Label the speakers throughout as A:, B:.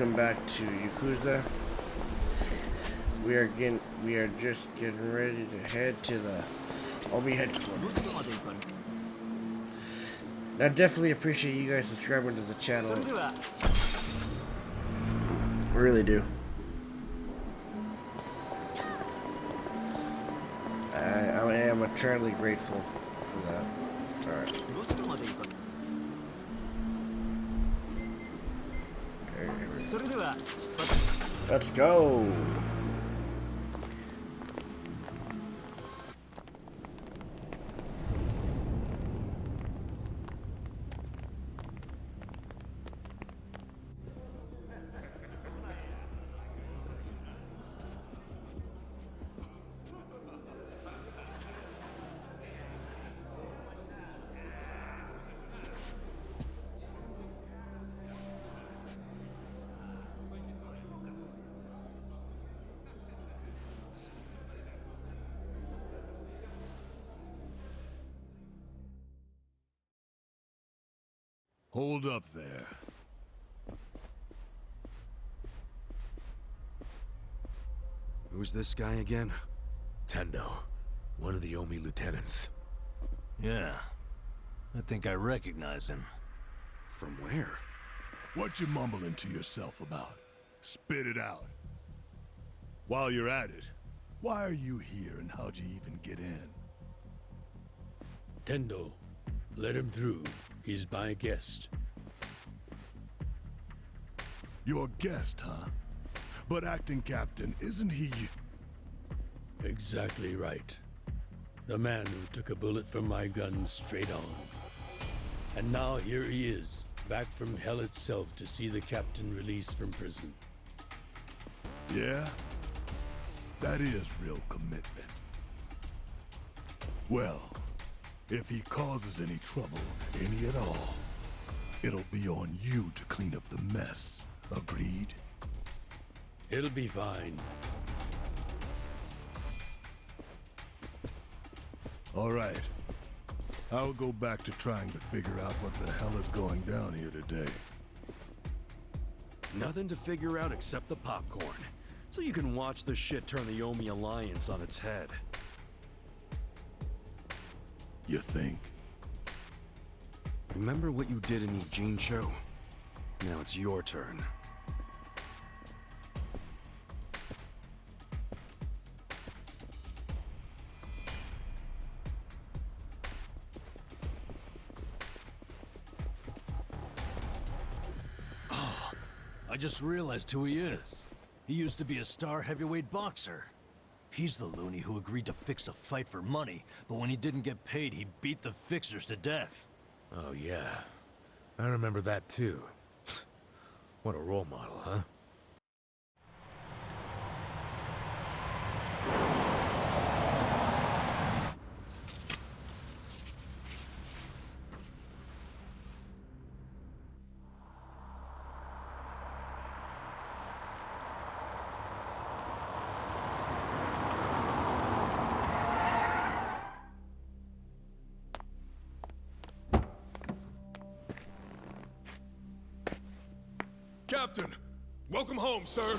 A: Welcome back to Yakuza. We are just getting ready to head to the Omi headquarters. I definitely appreciate you guys subscribing to the channel. I really do. I am eternally grateful for that. Alright. Let's go!
B: Hold up there.
C: Who's this guy again?
D: Tendo, one of the Omi lieutenants.
E: Yeah, I think I recognize him.
C: From where?
B: What you mumbling to yourself about? Spit it out. While you're at it, why are you here and how'd you even get in?
F: Tendo, let him through. He's my guest.
B: Your guest, huh? But acting captain, isn't he?
F: Exactly right. The man who took a bullet from my gun straight on. And now here he is, back from hell itself to see the captain released from prison.
B: Yeah? That is real commitment. Well, if he causes any trouble, any at all, it'll be on you to clean up the mess. Agreed?
F: It'll be fine.
B: All right. I'll go back to trying to figure out what the hell is going down here today.
C: Nothing to figure out except the popcorn. So you can watch the shit turn the Omi Alliance on its head.
B: You think?
C: Remember what you did in Eugene Cho? Now it's your turn.
E: I just realized who he is. He used to be a star heavyweight boxer. He's the loony who agreed to fix a fight for money, but when he didn't get paid, he beat the fixers to death.
D: Oh yeah, I remember that too. What a role model, huh?
G: Captain! Welcome home, sir!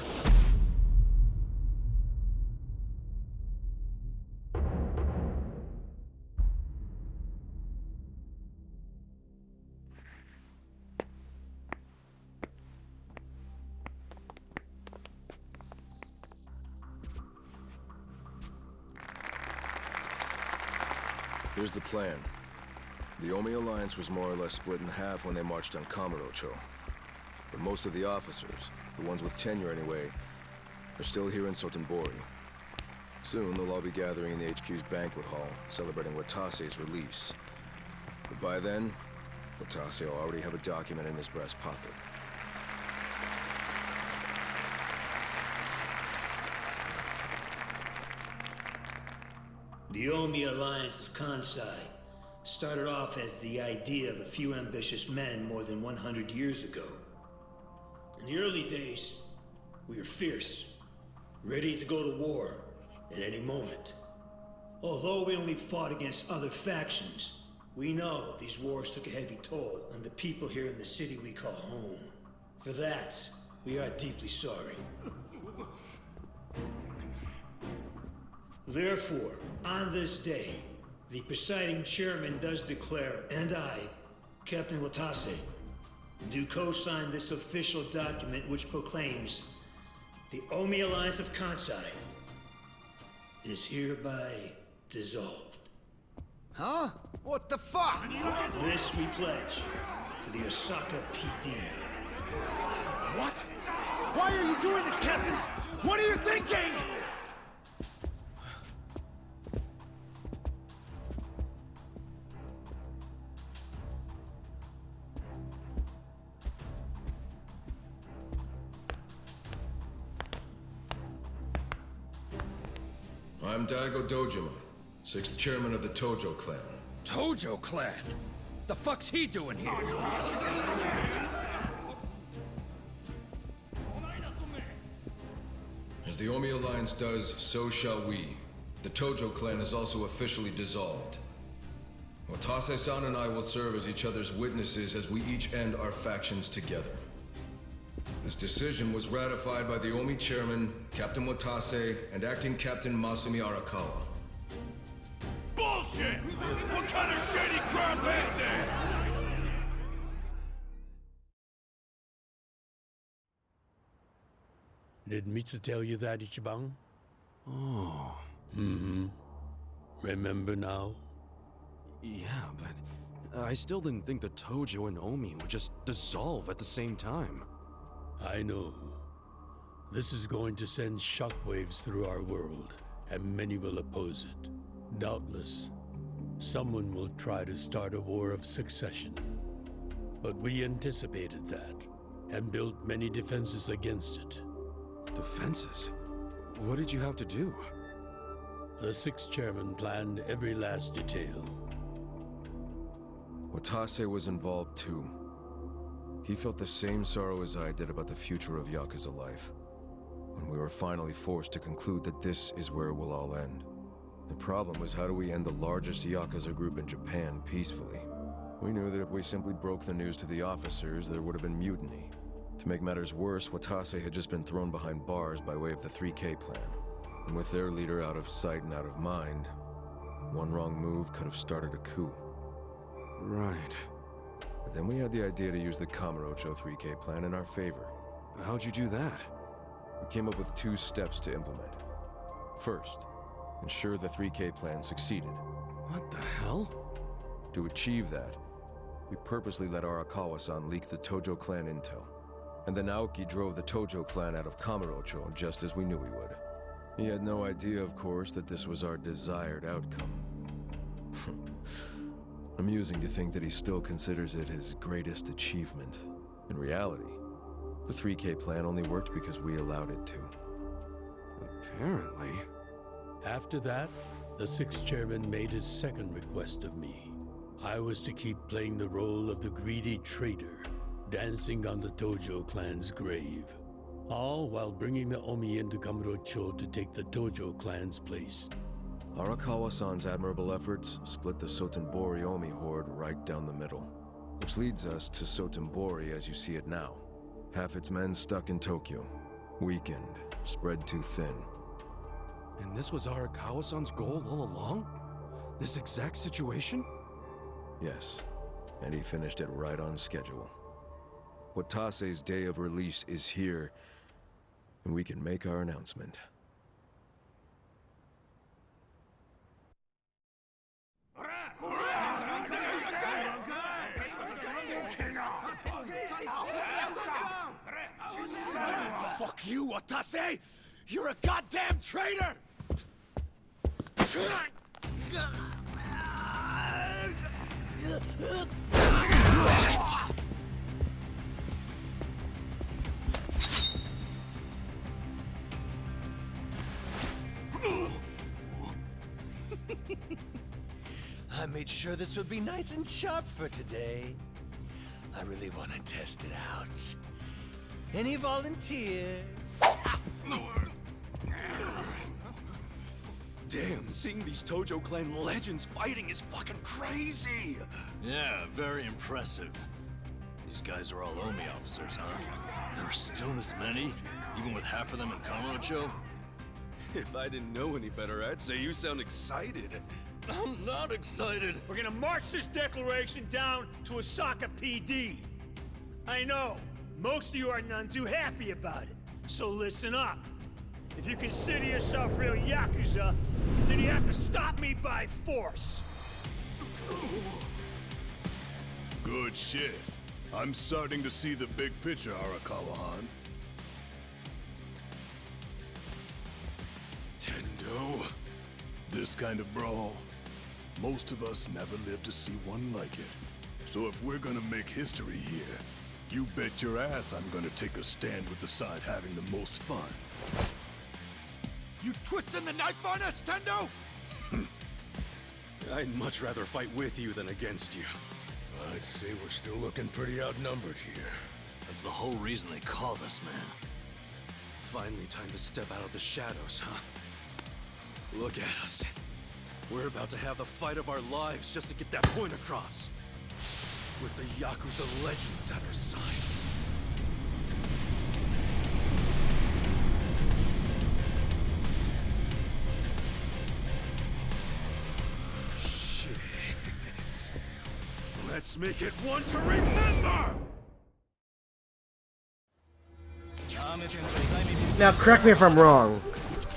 H: Here's the plan. The Omi Alliance was more or less split in half when they marched on Kamurocho. But most of the officers, the ones with tenure anyway, are still here in Sotenbori. Soon they'll all be gathering in the HQ's banquet hall, celebrating Watase's release. But by then, Watase will already have a document in his breast pocket.
I: The Omi Alliance of Kansai started off as the idea of a few ambitious men more than 100 years ago. In the early days, we were fierce, ready to go to war at any moment. Although we only fought against other factions, we know these wars took a heavy toll on the people here in the city we call home. For that, We are deeply sorry. Therefore, on this day, the presiding chairman does declare, and I, Captain Watase, do co-sign this official document which proclaims the Omi Alliance of Kansai is hereby dissolved.
J: Huh? What the fuck?
I: This we pledge to the Osaka PD.
J: What? Why are you doing this, Captain? What are you thinking?
H: I'm Daigo Dojima, 6th chairman of the Tojo clan.
J: Tojo clan? The fuck's he doing here?
H: As the Omi Alliance does, so shall we. The Tojo clan is also officially dissolved. Watase-san and I will serve as each other's witnesses as we each end our factions together. This decision was ratified by the Omi chairman, Captain Watase, and acting Captain Masumi Arakawa.
G: Bullshit! What kind of shady crap is this?
F: Did Mitsu tell you that, Ichiban?
C: Oh.
F: Remember now?
C: Yeah, but I still didn't think the Tojo and Omi would just dissolve at the same time.
F: I know. This is going to send shockwaves through our world, and many will oppose it. Doubtless, someone will try to start a war of succession. But we anticipated that, and built many defenses against it.
C: Defenses? What did you have to do?
F: The 6th chairman planned every last detail.
H: Watase was involved too. He felt the same sorrow as I did about the future of Yakuza life. When we were finally forced to conclude that this is where it will all end. The problem was, how do we end the largest Yakuza group in Japan peacefully? We knew that if we simply broke the news to the officers, there would have been mutiny. To make matters worse, Watase had just been thrown behind bars by way of the 3K plan. And with their leader out of sight and out of mind, one wrong move could have started a coup.
C: Right.
H: But then we had the idea to use the Kamurocho 3K plan in our favor.
C: How'd you do that?
H: We came up with 2 steps to implement. First, ensure the 3K plan succeeded.
C: What the hell?
H: To achieve that, we purposely let Arakawa-san leak the Tojo clan intel. And then Aoki drove the Tojo clan out of Kamurocho just as we knew he would. He had no idea, of course, that this was our desired outcome. Amusing to think that he still considers it his greatest achievement. In reality, the 3K plan only worked because we allowed it to.
C: Apparently.
F: After that, the 6th chairman made his second request of me. I was to keep playing the role of the greedy traitor, dancing on the Tojo clan's grave. All while bringing the Omi into Kamurocho to take the Tojo clan's place.
H: Arakawa-san's admirable efforts split the Sotenbori Omi horde right down the middle. Which leads us to Sotenbori as you see it now. Half its men stuck in Tokyo. Weakened, spread too thin.
C: And this was Arakawa-san's goal all along? This exact situation?
H: Yes, and he finished it right on schedule. Watase's day of release is here, and we can make our announcement.
J: Fuck you, Watase! You're a goddamn traitor! I made sure this would be nice and sharp for today. I really want to test it out. Any volunteers?
C: Damn, seeing these Tojo clan legends fighting is fucking crazy!
E: Yeah, very impressive. These guys are all Omi officers, huh? There are still this many? Even with half of them in Kamurocho?
C: If I didn't know any better, I'd say you sound excited.
E: I'm not excited!
I: We're gonna march this declaration down to Osaka PD. I know, most of you are none too happy about it, so listen up. If you consider yourself real Yakuza, then you have to stop me by force.
B: Good shit. I'm starting to see the big picture, Arakawa-han.
C: Tendo.
B: This kind of brawl, most of us never lived to see one like it. So if we're gonna make history here, you bet your ass I'm gonna take a stand with the side having the most fun.
G: You twisting the knife on us, Tendo?
C: I'd much rather fight with you than against you.
E: I'd say we're still looking pretty outnumbered here. That's the whole reason they called us, man.
C: Finally time to step out of the shadows, huh? Look at us. We're about to have the fight of our lives just to get that point across. With the Yakuza legends at our side. Shit. Let's make it one to remember!
A: Now, correct me if I'm wrong,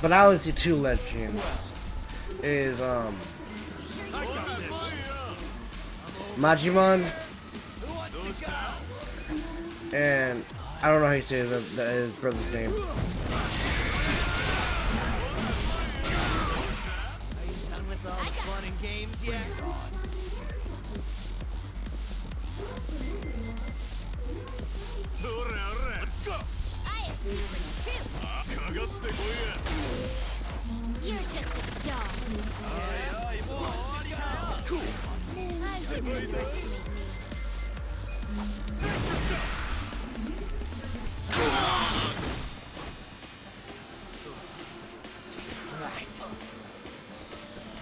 A: but I only see two legends. Is Majimon and I don't know how you say his brother's name.
K: Are you done with all the fun and games yet?
G: Let's go!
L: I have secrets too. You're just a dog. I didn't impersonate me.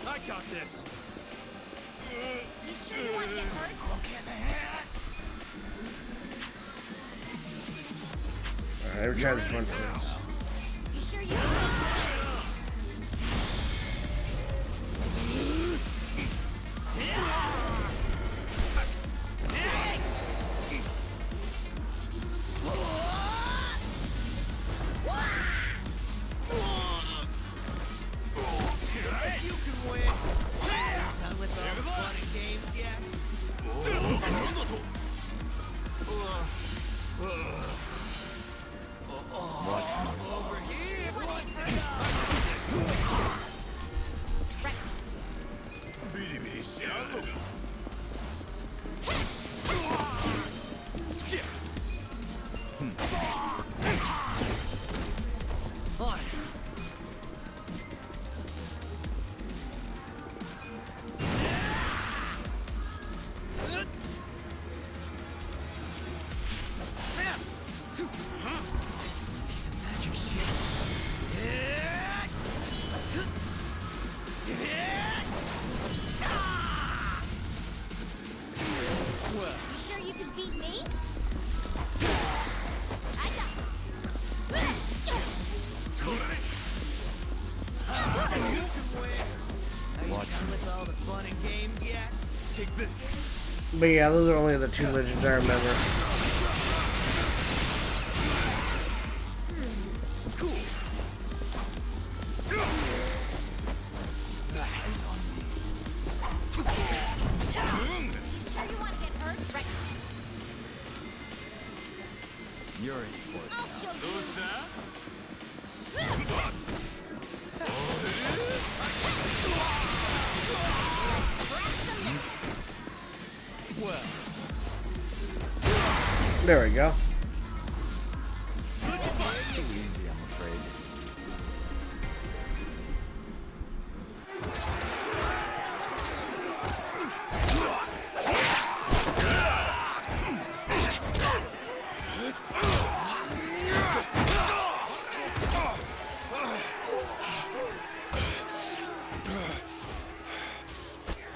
G: I got this!
L: You sure you want to get hurt?
A: Alright, let me try this one first.
L: You sure you want to get hurt?
K: You can win. Done with all the fun and games yet? Over here, on. See some magic shit. Well,
L: You sure you can beat me? I got this.
K: you can win. Are you done with all the fun and games yet?
G: Take this!
A: But yeah, those are only the two legends I remember.
L: Sure you want to get hurt? Right.
C: You're in for it.
L: I'll show you.
K: Well,
A: There we go.
C: Too easy, I'm afraid.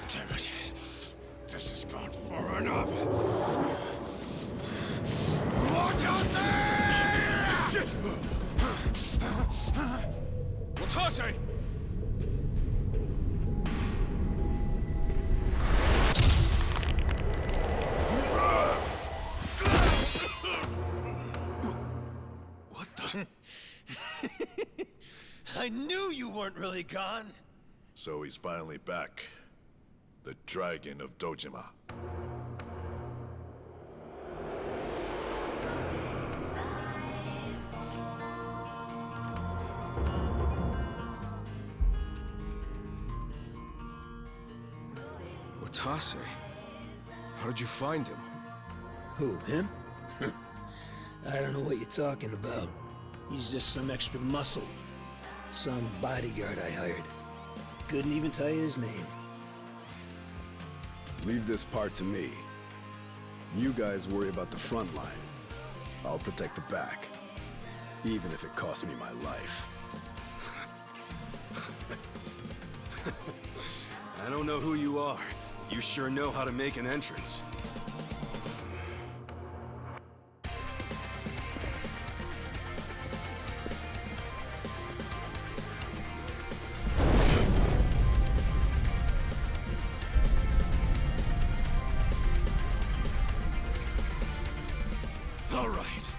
G: Damn it. This has gone far enough.
C: Watase! What the?
J: I knew you weren't really gone.
B: So he's finally back. The Dragon of Dojima.
H: Watase? How did you find him?
I: Who, him? I don't know what you're talking about. He's just some extra muscle. Some bodyguard I hired. Couldn't even tell you his name.
M: Leave this part to me. You guys worry about the front line. I'll protect the back. Even if it costs me my life.
C: I don't know who you are. You sure know how to make an entrance. All right.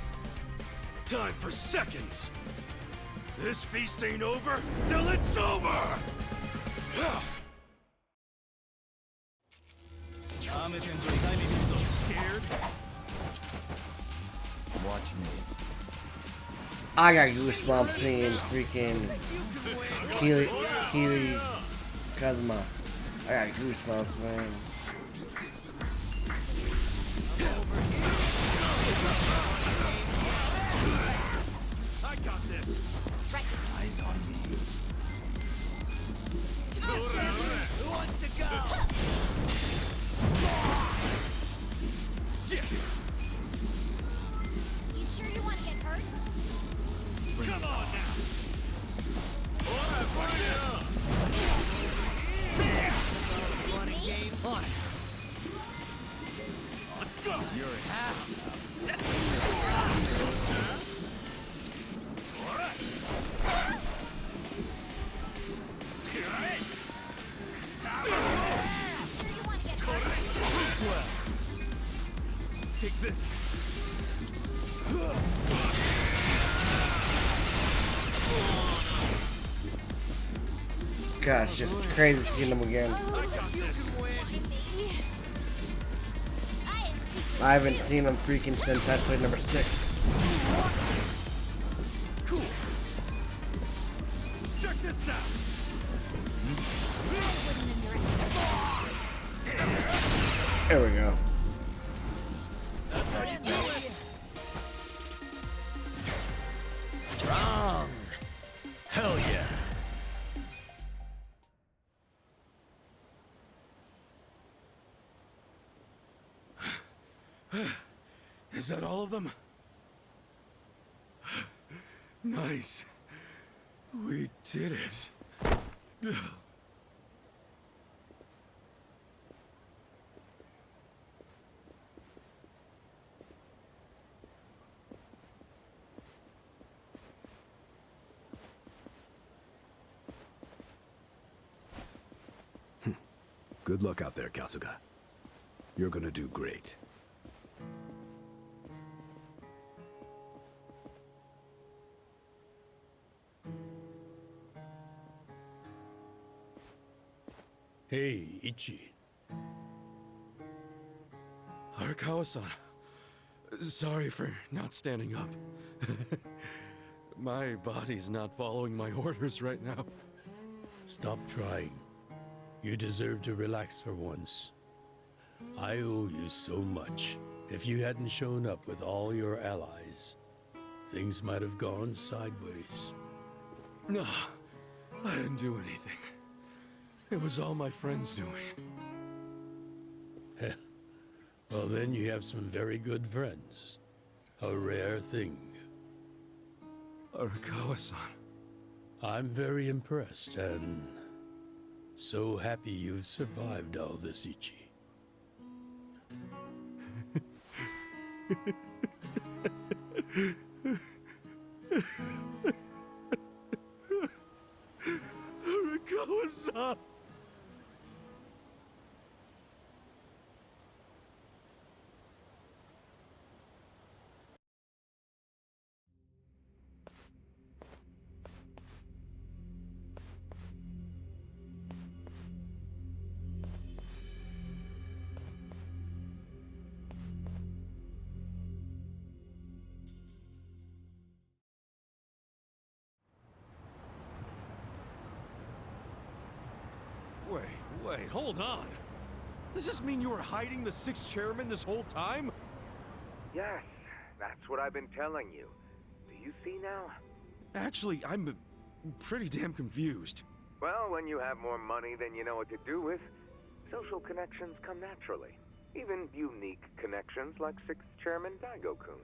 C: Time for seconds. This feast ain't over till it's over!
E: Scared?
J: Watch me.
A: I got goosebumps seeing freaking Keely Kazuma. I got goosebumps, man.
L: I got this. Right.
J: Eyes on me.
K: Who wants to go?
L: You sure you want to get hurt? Come on now.
K: Want a game? On.
L: Let's go.
K: You're half.
C: Take this.
A: Gosh, it's crazy seeing them again. I haven't seen them freaking since I played number 6.
C: Cool. Check this out.
A: There we go.
E: Strong. Hell yeah.
C: Is that all of them? Nice. We did it.
M: Good luck out there, Kasuga. You're gonna do great.
F: Hey, Ichi.
C: Arakawa-san. Sorry for not standing up. My body's not following my orders right now.
F: Stop trying. You deserve to relax for once. I owe you so much. If you hadn't shown up with all your allies, things might have gone sideways.
C: No, I didn't do anything. It was all my friends doing.
F: Well, then you have some very good friends. A rare thing.
C: Arakawa-san.
F: I'm very impressed and so happy you've survived all this, Ichi.
C: Wait, hold on. Does this mean you were hiding the sixth chairman this whole time?
N: Yes, that's what I've been telling you. Do you see now?
C: Actually, I'm pretty damn confused.
N: Well, when you have more money than you know what to do with, social connections come naturally. Even unique connections like sixth chairman Daigo-kun.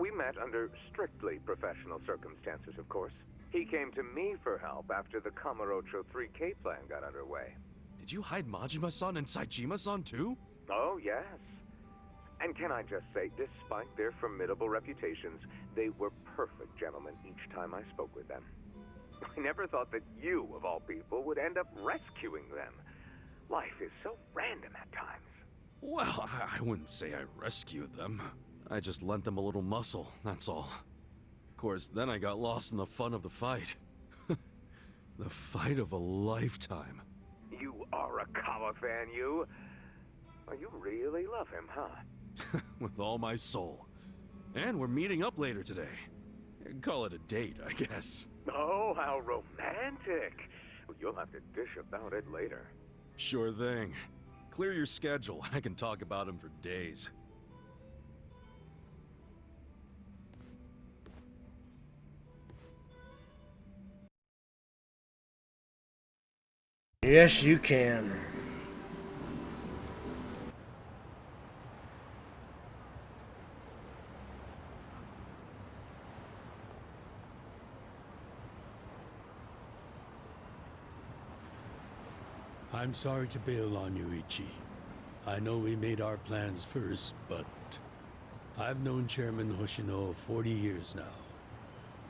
N: We met under strictly professional circumstances, of course. He came to me for help after the Kamurocho 3K plan got underway.
C: Did you hide Majima-san and Saejima-san too?
N: Oh, yes. And can I just say, despite their formidable reputations, they were perfect gentlemen each time I spoke with them. I never thought that you, of all people, would end up rescuing them. Life is so random at times.
C: Well, I wouldn't say I rescued them. I just lent them a little muscle, that's all. Of course, then I got lost in the fun of the fight. The fight of a lifetime.
N: You are a Kawa fan, you. Oh, you really love him, huh?
C: With all my soul. And we're meeting up later today. Call it a date, I guess.
N: Oh, how romantic. You'll have to dish about it later.
C: Sure thing. Clear your schedule. I can talk about him for days.
A: Yes, you can.
F: I'm sorry to bail on you, Ichi. I know we made our plans first, but I've known Chairman Hoshino 40 years now.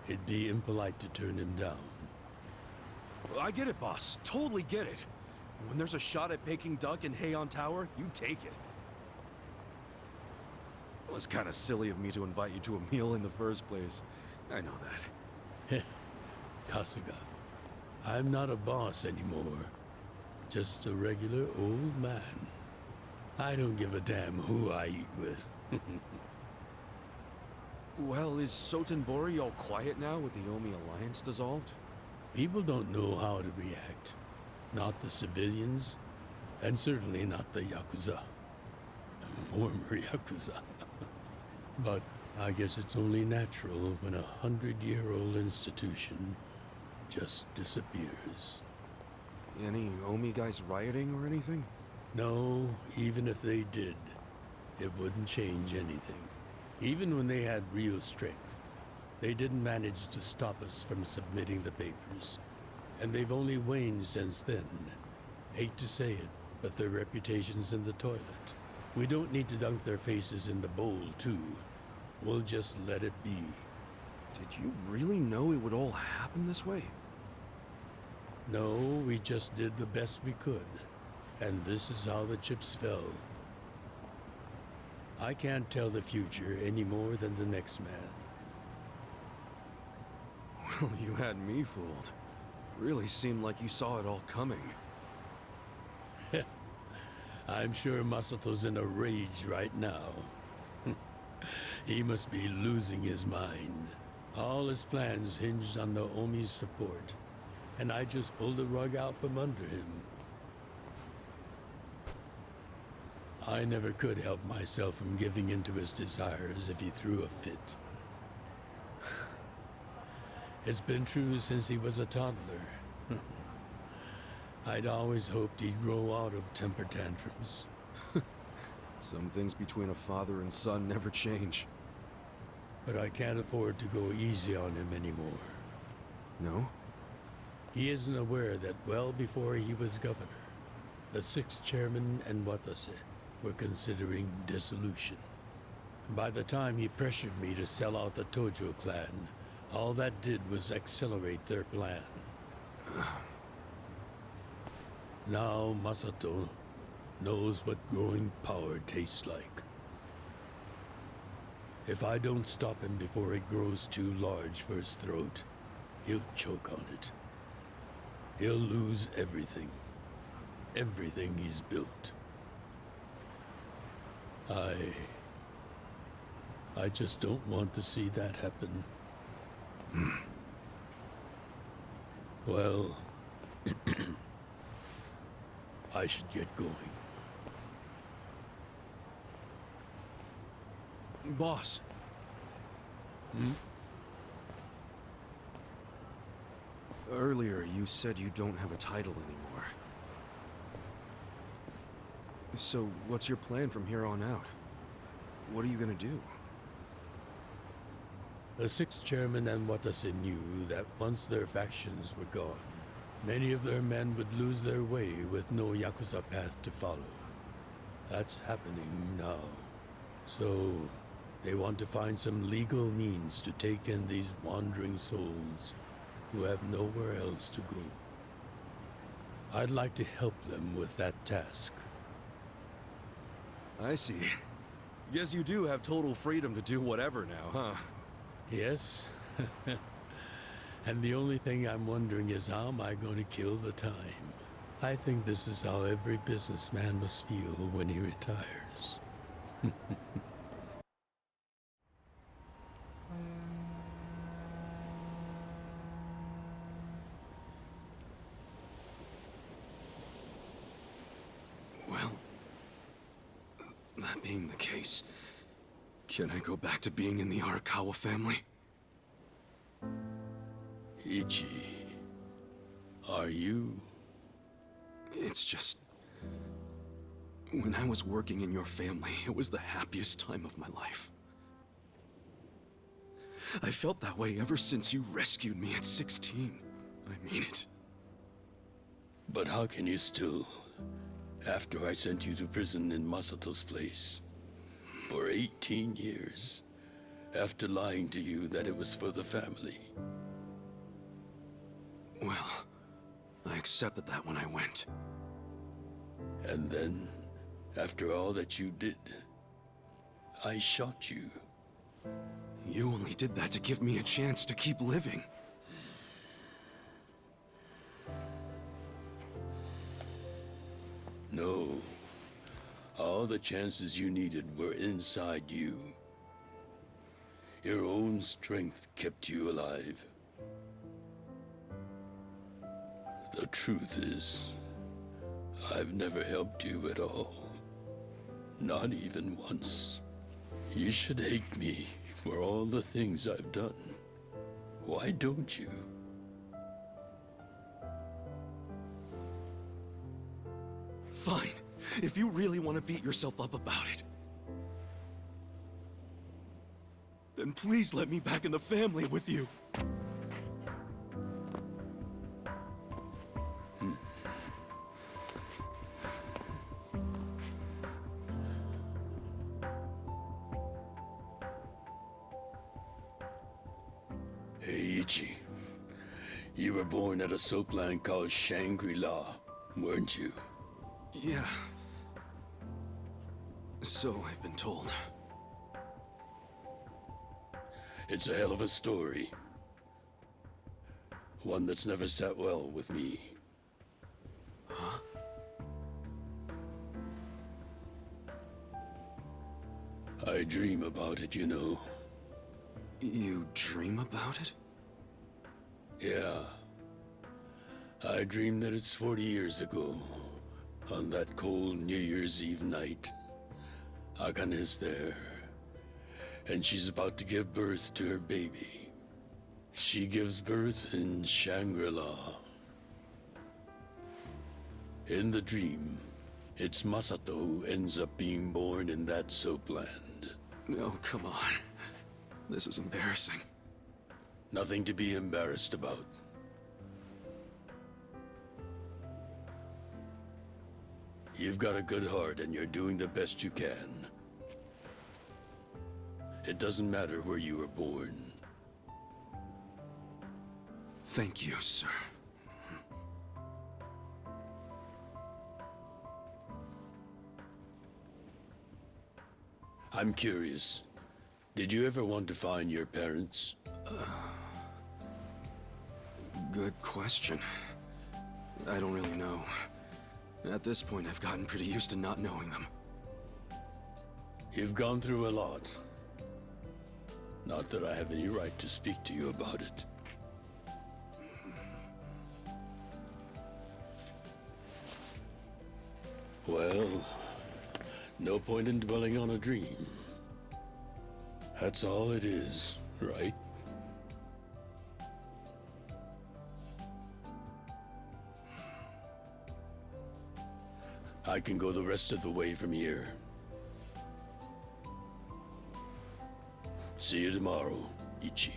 F: It'd be impolite to turn him down.
C: I get it, boss. Totally get it. When there's a shot at Peking Duck in Heian Tower, you take it. It was kind of silly of me to invite you to a meal in the first place. I know that.
F: Kasuga, I'm not a boss anymore. Just a regular old man. I don't give a damn who I eat with.
C: Well, is Sotenbori all quiet now with the Omi Alliance dissolved?
F: People don't know how to react. Not the civilians, and certainly not the Yakuza. Former Yakuza. But I guess it's only natural when a 100-year-old institution just disappears.
C: Any Omi guys rioting or anything?
F: No, even if they did, it wouldn't change anything. Even when they had real strength, they didn't manage to stop us from submitting the papers. And they've only waned since then. Hate to say it, but their reputation's in the toilet. We don't need to dunk their faces in the bowl, too. We'll just let it be.
C: Did you really know it would all happen this way?
F: No, we just did the best we could. And this is how the chips fell. I can't tell the future any more than the next man.
C: Well, you had me fooled. Really seemed like you saw it all coming.
F: I'm sure Masato's in a rage right now. He must be losing his mind. All his plans hinged on the Omi's support, and I just pulled the rug out from under him. I never could help myself from giving in to his desires if he threw a fit. It's been true since he was a toddler. I'd always hoped he'd grow out of temper tantrums.
C: Some things between a father and son never change.
F: But I can't afford to go easy on him anymore.
C: No?
F: He isn't aware that well before he was governor, the sixth chairman and Watase were considering dissolution. By the time he pressured me to sell out the Tojo clan, all that did was accelerate their plan. Now Masato knows what growing power tastes like. If I don't stop him before it grows too large for his throat, he'll choke on it. He'll lose everything. Everything he's built. I just don't want to see that happen. Well, I should get going.
C: Boss. Earlier, you said you don't have a title anymore. So, what's your plan from here on out? What are you gonna do?
F: The sixth chairman and Watase knew that once their factions were gone, many of their men would lose their way with no Yakuza path to follow. That's happening now. So, they want to find some legal means to take in these wandering souls who have nowhere else to go. I'd like to help them with that task.
C: I see. Guess you do have total freedom to do whatever now, huh?
F: Yes. And the only thing I'm wondering is how am I going to kill the time? I think this is how every businessman must feel when he retires.
C: Well, that being the case, can I go back to being in the Arakawa family?
F: Ichi, are you?
C: It's just... when I was working in your family, it was the happiest time of my life. I felt that way ever since you rescued me at 16. I mean it.
F: But how can you still, after I sent you to prison in Masato's place, for 18 years, after lying to you that it was for the family?
C: Well, I accepted that when I went.
F: And then, after all that you did, I shot you.
C: You only did that to give me a chance to keep living.
F: No. All the chances you needed were inside you. Your own strength kept you alive. The truth is, I've never helped you at all. Not even once. You should hate me for all the things I've done. Why don't you?
C: Fine. If you really want to beat yourself up about it, then please let me back in the family with you.
F: Hey, Ichi. You were born at a soapland called Shangri-La, weren't you?
C: Yeah. So I've been told.
F: It's a hell of a story. One that's never sat well with me.
C: Huh?
F: I dream about it, you know.
C: You dream about it?
F: Yeah. I dream that it's 40 years ago, on that cold New Year's Eve night. Akane's there, and she's about to give birth to her baby. She gives birth in Shangri-La. In the dream, it's Masato who ends up being born in that soapland.
C: No, come on. This is embarrassing.
F: Nothing to be embarrassed about. You've got a good heart and you're doing the best you can. It doesn't matter where you were born.
C: Thank you, sir.
F: I'm curious. Did you ever want to find your parents?
C: Good question. I don't really know. At this point, I've gotten pretty used to not knowing them.
F: You've gone through a lot. Not that I have any right to speak to you about it. Well, no point in dwelling on a dream. That's all it is, right? I can go the rest of the way from here. See you tomorrow, Ichi.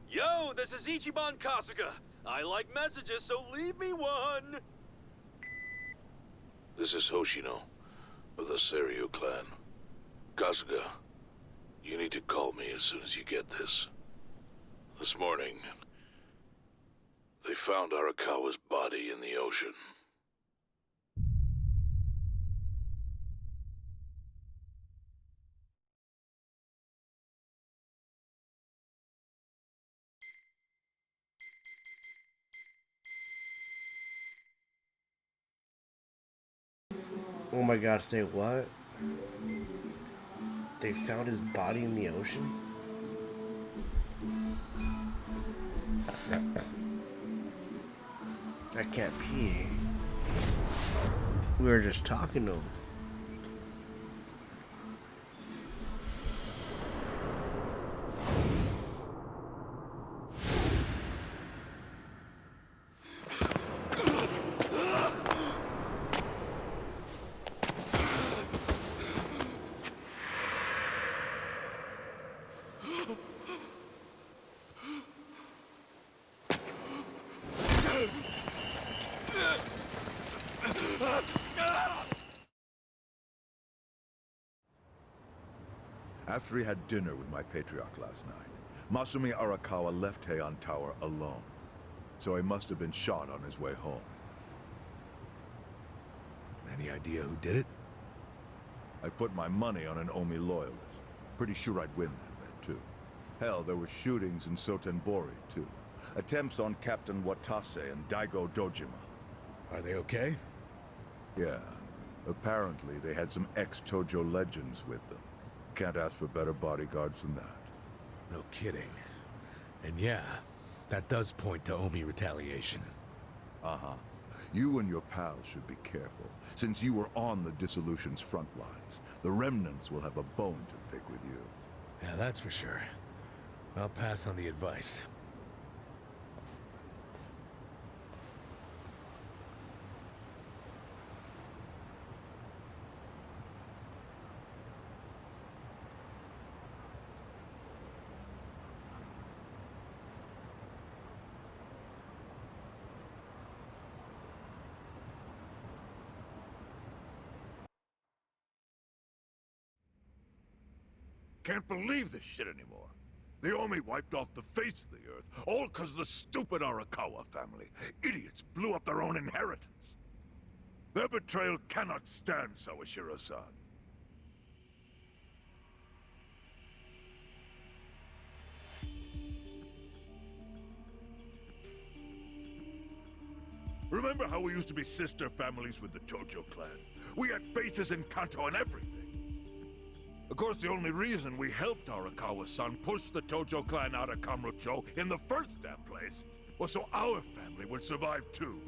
G: Yo, this is Ichiban Kasuga. I like messages, so leave me one.
O: This is Hoshino, of the Seiryu clan. Kasuga, you need to call me as soon as you get this. This morning, they found Arakawa's body in the ocean.
A: Oh my god, say what? They found his body in the ocean? That can't be. We were just talking to him.
P: After he had dinner with my patriarch last night, Masumi Arakawa left Heian Tower alone. So he must have been shot on his way home.
D: Any idea who did it?
P: I put my money on an Omi loyalist. Pretty sure I'd win that bet, too. Hell, there were shootings in Sotenbori, too. Attempts on Captain Watase and Daigo Dojima.
D: Are they okay?
P: Yeah. Apparently, they had some ex-Tojo legends with them. Can't ask for better bodyguards than that.
D: No kidding. And yeah, that does point to Omi retaliation.
P: Uh-huh. You and your pals should be careful, since you were on the dissolution's front lines. The remnants will have a bone to pick with you.
D: Yeah, that's for sure. I'll pass on the advice.
B: Can't believe this shit anymore. The Omi wiped off the face of the earth, all because of the stupid Arakawa family. Idiots blew up their own inheritance. Their betrayal cannot stand, Sawashiro-san. Remember how we used to be sister families with the Tojo clan? We had bases in Kanto and everything. Of course, the only reason we helped Arakawa-san push the Tojo clan out of Kamurocho in the first damn place was so our family would survive too.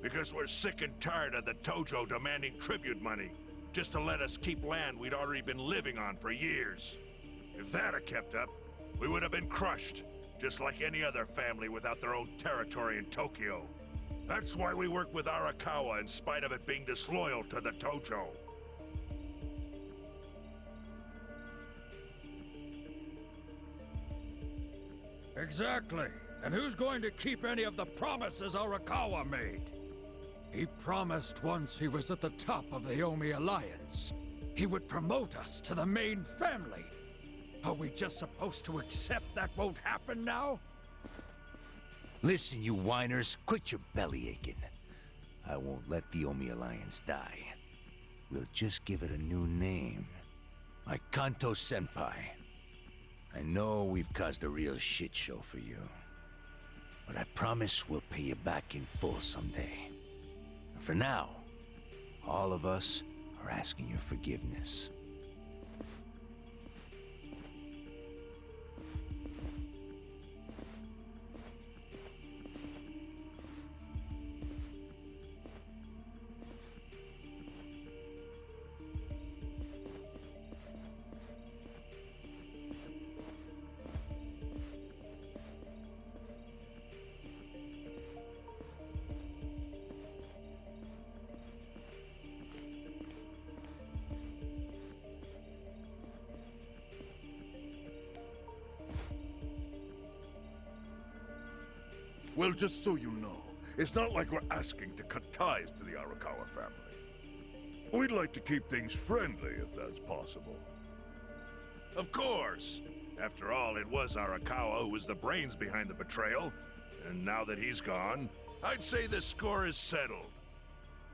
B: Because we're sick and tired of the Tojo demanding tribute money just to let us keep land we'd already been living on for years. If that had kept up, we would have been crushed, just like any other family without their own territory in Tokyo.
P: That's why we work with Arakawa in spite of it being disloyal to the Tojo.
Q: Exactly. And who's going to keep any of the promises Arakawa made? He promised once he was at the top of the Omi Alliance. He would promote us to the main family. Are we just supposed to accept that won't happen now?
J: Listen, you whiners, quit your belly aching. I won't let the Omi Alliance die. We'll just give it a new name. Like Kanto Senpai. I know we've caused a real shit show for you. But I promise we'll pay you back in full someday. For now, all of us are asking your forgiveness.
P: Well, just so you know, it's not like we're asking to cut ties to the Arakawa family. We'd like to keep things friendly, if that's possible. Of course! After all, it was Arakawa who was the brains behind the betrayal. And now that he's gone, I'd say the score is settled.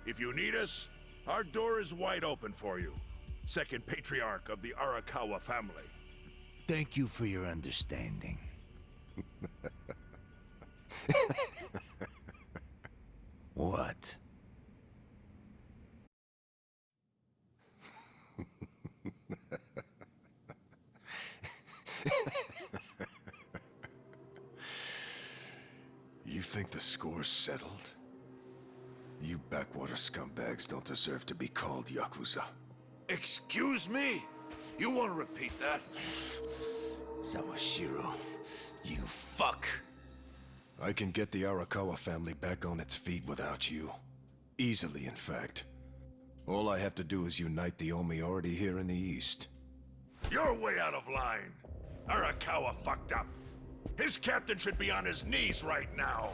P: If you need us, our door is wide open for you. Second Patriarch of the Arakawa family.
J: Thank you for your understanding. What?
R: You think the score's settled? You backwater scumbags don't deserve to be called Yakuza.
P: Excuse me? You want to repeat that?
R: Sawashiro, you fuck! I can get the Arakawa family back on its feet without you. Easily, in fact. All I have to do is unite the Omi already here in the East.
P: You're way out of line. Arakawa fucked up. His captain should be on his knees right now.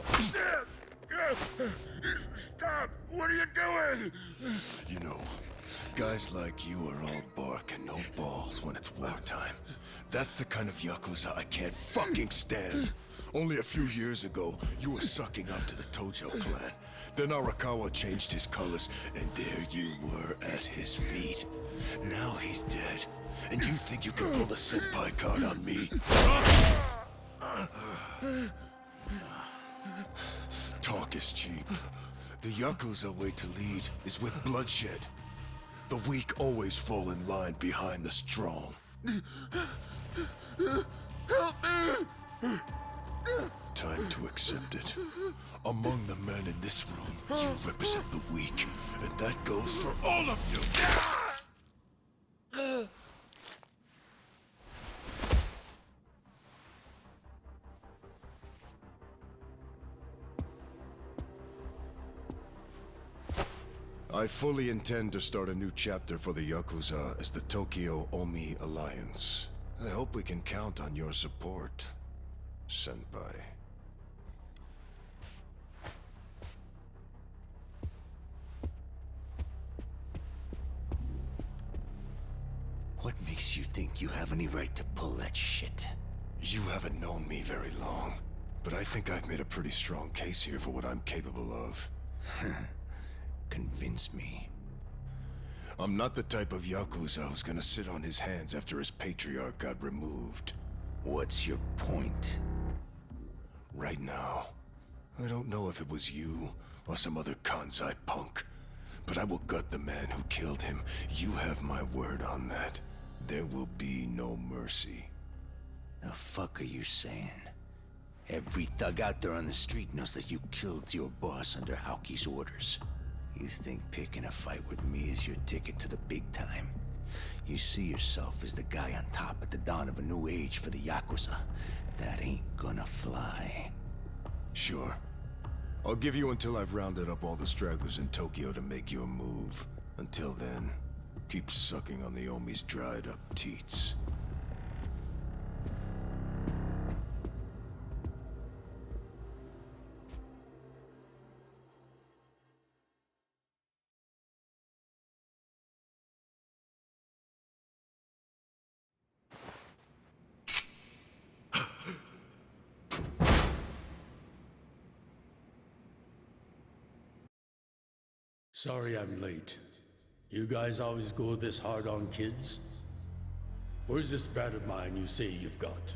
P: Stop! What are you doing?
R: You know, guys like you are all bark and no balls when it's wartime. That's the kind of Yakuza I can't fucking stand. Only a few years ago, you were sucking up to the Tojo clan. Then Arakawa changed his colors, and there you were at his feet. Now he's dead, and you think you can pull the senpai card on me? Talk is cheap. The Yakuza way to lead is with bloodshed. The weak always fall in line behind the strong.
P: Help me!
R: Time to accept it. Among the men in this room, you represent the weak, and that goes for all of you! I fully intend to start a new chapter for the Yakuza as the Tokyo Omi Alliance. I hope we can count on your support, Senpai.
J: What makes you think you have any right to pull that shit?
R: You haven't known me very long, but I think I've made a pretty strong case here for what I'm capable of.
J: Convince me.
R: I'm not the type of Yakuza who's gonna sit on his hands after his patriarch got removed.
J: What's your point?
R: Right now, I don't know if it was you or some other Kansai punk, but I will gut the man who killed him. You have my word on that. There will be no mercy.
J: The fuck are you saying? Every thug out there on the street knows that you killed your boss under Haoki's orders. You think picking a fight with me is your ticket to the big time? You see yourself as the guy on top at the dawn of a new age for the Yakuza. That ain't gonna fly.
R: Sure. I'll give you until I've rounded up all the stragglers in Tokyo to make your move. Until then, keep sucking on the Omi's dried up teats.
F: Sorry I'm late. You guys always go this hard on kids? Where's this brat of mine you say you've got?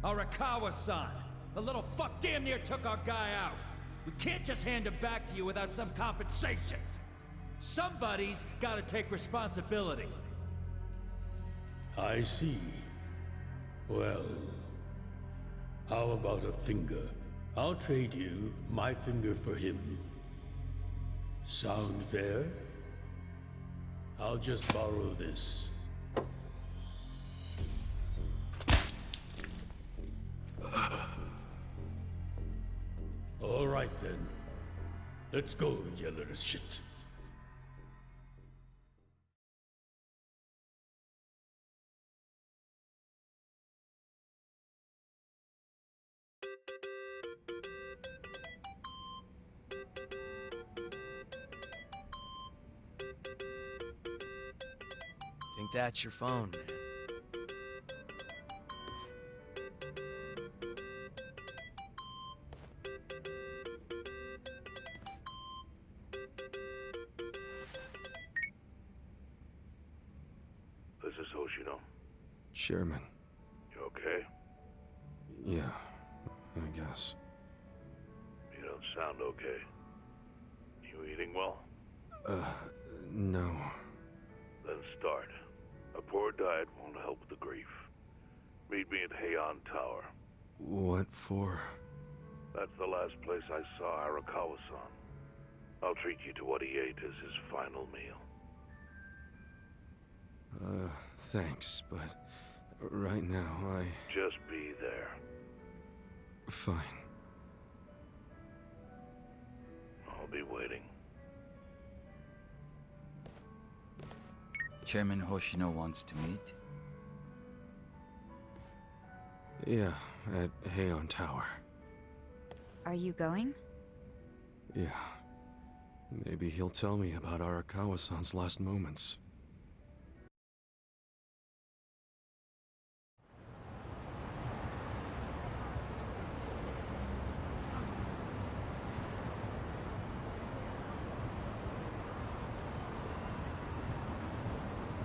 Q: Arakawa-san! The little fuck damn near took our guy out. We can't just hand him back to you without some compensation. Somebody's gotta take responsibility.
F: I see. Well, how about a finger? I'll trade you my finger for him. Sound fair? I'll just borrow this. All right then. Let's go, you little shit.
K: Think that's your phone, man.
O: This is Hoshino.
S: Chairman.
O: You okay?
S: Yeah, I guess.
O: You don't sound okay. You eating well?
S: No.
O: Then start. A poor diet won't help with the grief. Meet me at Heian Tower.
S: What for?
O: That's the last place I saw Arakawa-san. I'll treat you to what he ate as his final meal.
S: Thanks, but right now
O: Just be there.
S: Fine.
O: I'll be waiting.
T: Chairman Hoshino wants to meet.
S: Yeah, at Heian Tower.
L: Are you going?
S: Yeah. Maybe he'll tell me about Arakawa-san's last moments.